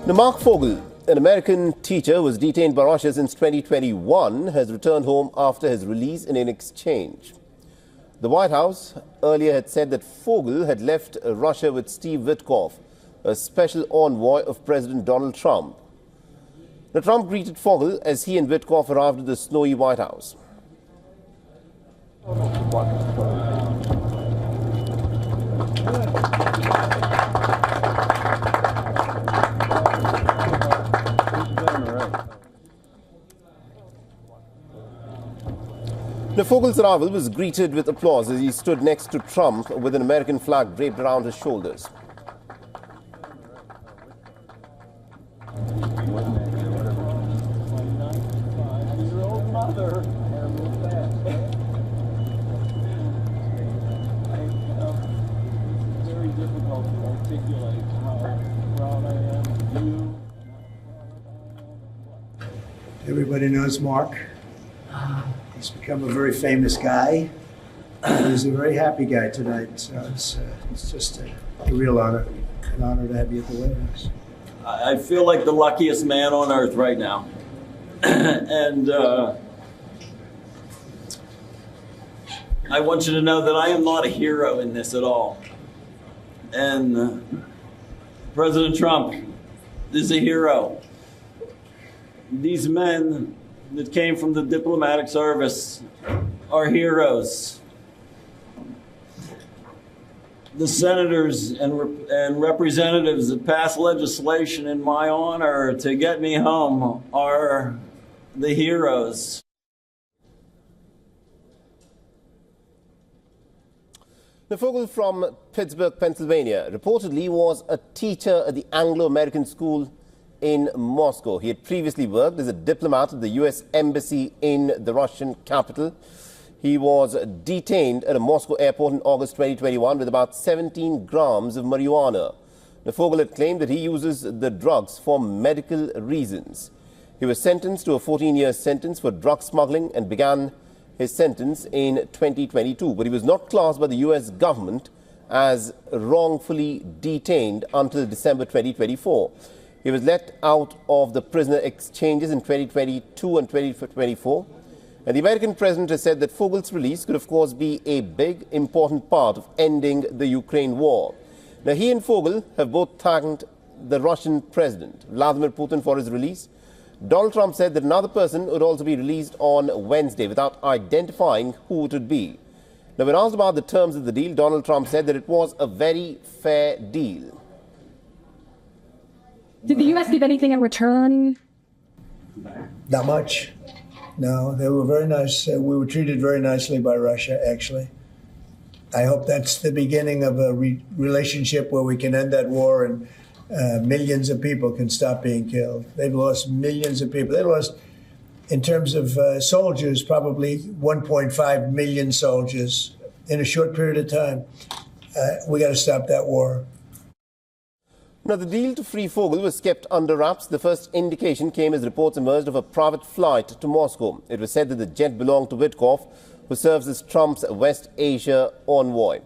Now, Marc Fogel, an American teacher who was detained by Russia since 2021, has returned home after his release in an exchange. The White House earlier had said that Fogel had left Russia with Steve Witkoff, a special envoy of President Donald Trump. Now, Trump greeted Fogel as he and Witkoff arrived at the snowy White House. Now, Fogel's arrival was greeted with applause as he stood next to Trump with an American flag draped around his shoulders. Everybody knows Mark. He's become a very famous guy. He's a very happy guy tonight, so it's just a real honor, an honor to have you at the White House. I feel like the luckiest man on earth right now. And I want you to know that I am not a hero in this at all. And President Trump is a hero. These men that came from the diplomatic service are heroes. The senators and representatives that passed legislation in my honor to get me home are the heroes. Now, Fogel from Pittsburgh, Pennsylvania, reportedly was a teacher at the Anglo-American school in Moscow. He had previously worked as a diplomat at the U.S. Embassy in the Russian capital. He was detained at a Moscow airport in August 2021 with about 17 grams of marijuana. Now, Fogel had claimed that he uses the drugs for medical reasons. He was sentenced to a 14-year sentence for drug smuggling and began his sentence in 2022. But he was not classed by the U.S. government as wrongfully detained until December 2024. He was let out of the prisoner exchanges in 2022 and 2024. And the American president has said that Fogel's release could, of course, be a big, important part of ending the Ukraine war. Now, he and Fogel have both thanked the Russian president, Vladimir Putin, for his release. Donald Trump said that another person would also be released on Wednesday without identifying who it would be. Now, when asked about the terms of the deal, Donald Trump said that it was a very fair deal. Did the U.S. give anything in return? Not much. No, they were very nice. We were treated very nicely by Russia, actually. I hope that's the beginning of a relationship where we can end that war and millions of people can stop being killed. They've lost millions of people. They lost, in terms of soldiers, probably 1.5 million soldiers in a short period of time. We got to stop that war. Now, the deal to free Fogel was kept under wraps. The first indication came as reports emerged of a private flight to Moscow. It was said that the jet belonged to Witkoff, who serves as Trump's West Asia envoy.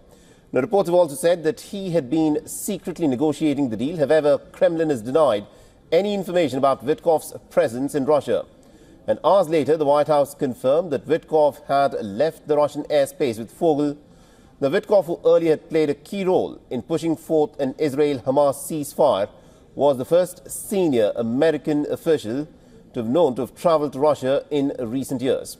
Now, reports have also said that he had been secretly negotiating the deal. However, Kremlin has denied any information about Witkoff's presence in Russia. And hours later, the White House confirmed that Witkoff had left the Russian airspace with Fogel. Now, Witkoff, who earlier had played a key role in pushing forth an Israel-Hamas ceasefire, was the first senior American official to have known to have traveled to Russia in recent years.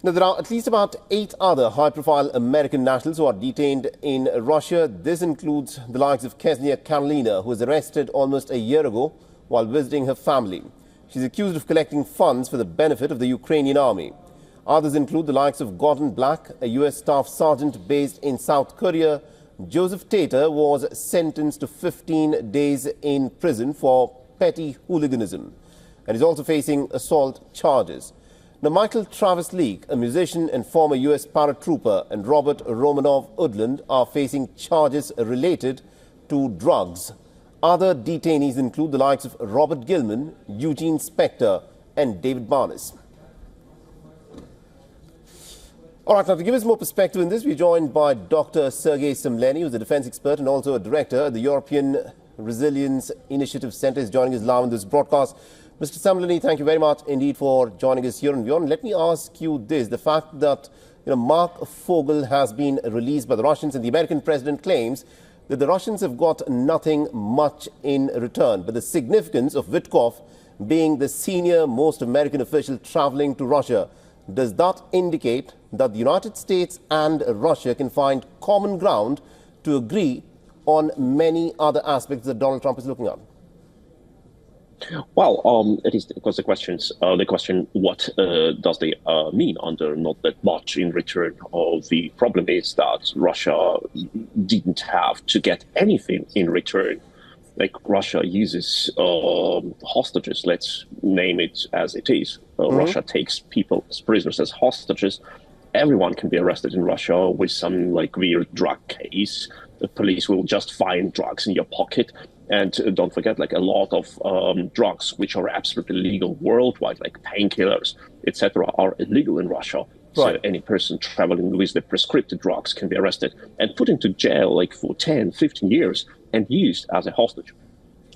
Now, there are at least about 8 other high-profile American nationals who are detained in Russia. This includes the likes of Ksenia Karelina, who was arrested almost a year ago while visiting her family. She's accused of collecting funds for the benefit of the Ukrainian army. Others include the likes of Gordon Black, a U.S. staff sergeant based in South Korea. Joseph Tater was sentenced to 15 days in prison for petty hooliganism and is also facing assault charges. Now, Michael Travis Leake, a musician and former U.S. paratrooper, and Robert Romanov Udland are facing charges related to drugs. Other detainees include the likes of Robert Gilman, Eugene Spector, and David Barnes. All right, now to give us more perspective in this, we're joined by Dr. Sergei Semleny, who's a defense expert and also a director at the European Resilience Initiative Centre, is joining us live on this broadcast. Mr. Semleny, thank you very much indeed for joining us here on WION. Let me ask you this. The fact that Marc Fogel has been released by the Russians and the American president claims that the Russians have got nothing much in return. But the significance of Witkoff being the senior most American official traveling to Russia, does that indicate that the United States and Russia can find common ground to agree on many other aspects that Donald Trump is looking at? Well, it is because the question, what does they mean under not that much in return? The problem is that Russia didn't have to get anything in return. Like Russia uses hostages, let's name it as it is. Russia takes people as prisoners, as hostages. Everyone can be arrested in Russia with some weird drug case. The police will just find drugs in your pocket. And don't forget, a lot of drugs which are absolutely legal worldwide, like painkillers, etc., are illegal in Russia. Right. So any person traveling with the prescriptive drugs can be arrested and put into jail for 10, 15 years and used as a hostage.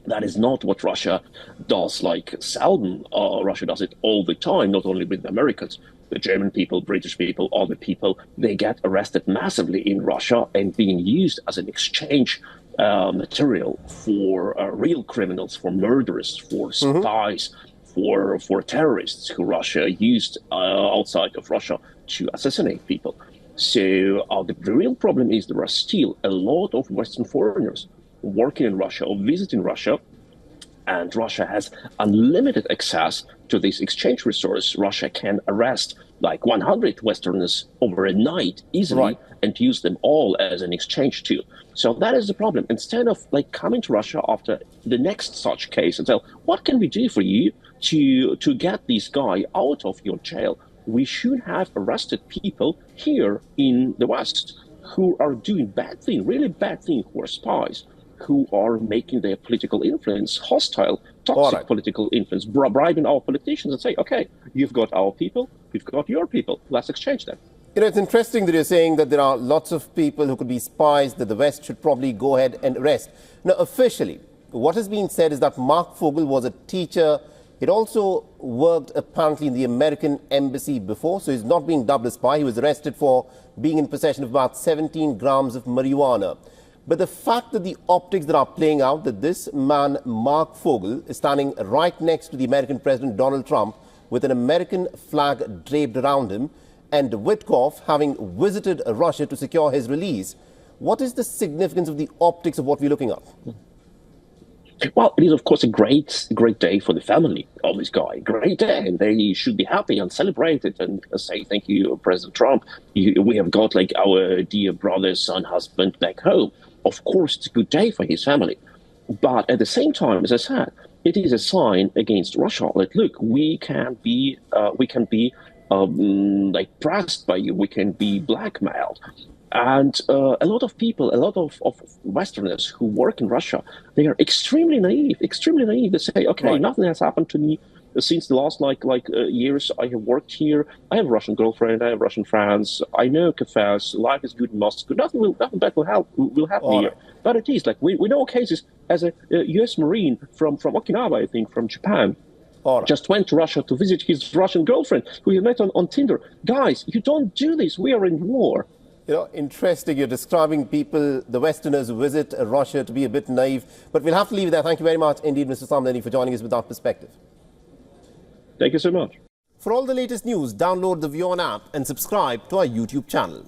That is not what Russia does seldom. Russia does it all the time, not only with the Americans. The German people, British people, other people, they get arrested massively in Russia and being used as an exchange material for real criminals, for murderers, for spies, for terrorists who Russia used outside of Russia to assassinate people. So the real problem is there are still a lot of Western foreigners working in Russia or visiting Russia, and Russia has unlimited access to this exchange resource. Russia can arrest 100 Westerners over a night easily and use them all as an exchange tool. So that is the problem. Instead of coming to Russia after the next such case and tell, what can we do for you to get this guy out of your jail? We should have arrested people here in the West who are doing bad things, really bad things, who are spies, who are making their political influence hostile, toxic political influence, bribing our politicians and say, okay, you've got our people, we've got your people, let's exchange them. It's interesting that you're saying that there are lots of people who could be spies that the West should probably go ahead and arrest. Now, officially, what has been said is that Marc Fogel was a teacher. He'd also worked apparently in the American embassy before, so he's not being dubbed a spy. He was arrested for being in possession of about 17 grams of marijuana. But the fact that the optics that are playing out, that this man, Marc Fogel, is standing right next to the American President Donald Trump with an American flag draped around him, and Witkoff having visited Russia to secure his release, what is the significance of the optics of what we're looking at? Well, it is, of course, a great day for the family of this guy. Great day, and they should be happy and celebrate it and say, thank you, President Trump. We have got our dear brother, son, husband back home. Of course, it's a good day for his family. But at the same time, as I said, it is a sign against Russia that, look, we can be pressed by you, we can be blackmailed. And a lot of people, a lot of Westerners who work in Russia, they are extremely naive. They say, okay, nothing has happened to me since the last years I have worked here. I have a Russian girlfriend, I have Russian friends, I know cafes, life is good in Moscow, nothing bad will happen here. But it is we know cases as a US Marine from Okinawa, I think, from Japan. Just went to Russia to visit his Russian girlfriend, who he met on Tinder. Guys, you don't do this. We are in war. Interesting. You're describing people, the Westerners who visit Russia, to be a bit naive. But we'll have to leave it there. Thank you very much indeed, Mr. Semleny, for joining us with that perspective. Thank you so much. For all the latest news, download the WION app and subscribe to our YouTube channel.